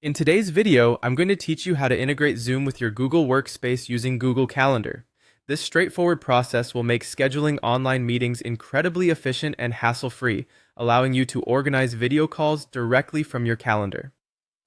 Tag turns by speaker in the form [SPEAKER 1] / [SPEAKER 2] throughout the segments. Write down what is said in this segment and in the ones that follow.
[SPEAKER 1] In today's video, I'm going to teach you how to integrate Zoom with your Google Workspace using Google Calendar. This straightforward process will make scheduling online meetings incredibly efficient and hassle-free, allowing you to organize video calls directly from your calendar.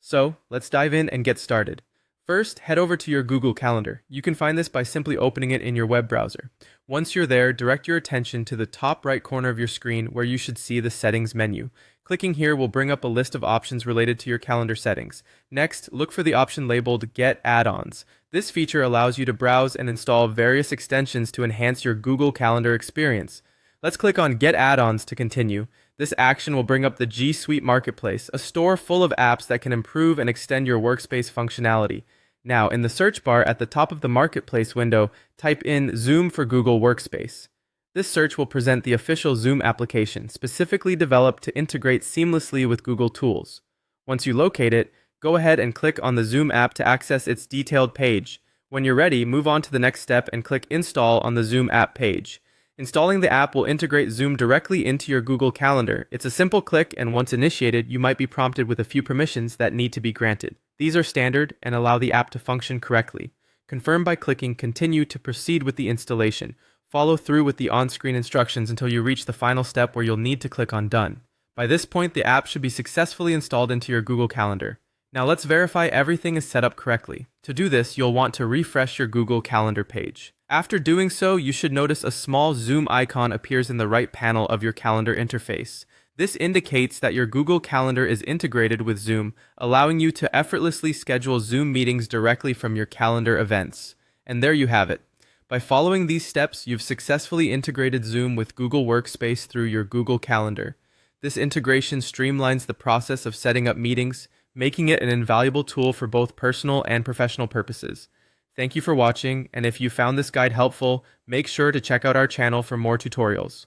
[SPEAKER 1] So, let's dive in and get started. First, head over to your Google Calendar. You can find this by simply opening it in your web browser. Once you're there, direct your attention to the top right corner of your screen where you should see the Settings menu. Clicking here will bring up a list of options related to your calendar settings. Next, look for the option labeled Get Add-ons. This feature allows you to browse and install various extensions to enhance your Google Calendar experience. Let's click on Get Add-ons to continue. This action will bring up the G Suite Marketplace, a store full of apps that can improve and extend your workspace functionality. Now, in the search bar at the top of the Marketplace window, type in Zoom for Google Workspace. This search will present the official Zoom application, specifically developed to integrate seamlessly with Google tools. Once you locate it, go ahead and click on the Zoom app to access its detailed page. When you're ready, move on to the next step and click Install on the Zoom app page. Installing the app will integrate Zoom directly into your Google Calendar. It's a simple click, and once initiated, you might be prompted with a few permissions that need to be granted. These are standard and allow the app to function correctly. Confirm by clicking Continue to proceed with the installation. Follow through with the on-screen instructions until you reach the final step where you'll need to click on Done. By this point, the app should be successfully installed into your Google Calendar. Now let's verify everything is set up correctly. To do this, you'll want to refresh your Google Calendar page. After doing so, you should notice a small Zoom icon appears in the right panel of your calendar interface. This indicates that your Google Calendar is integrated with Zoom, allowing you to effortlessly schedule Zoom meetings directly from your calendar events. And there you have it. By following these steps, you've successfully integrated Zoom with Google Workspace through your Google Calendar. This integration streamlines the process of setting up meetings, making it an invaluable tool for both personal and professional purposes. Thank you for watching, and if you found this guide helpful, make sure to check out our channel for more tutorials.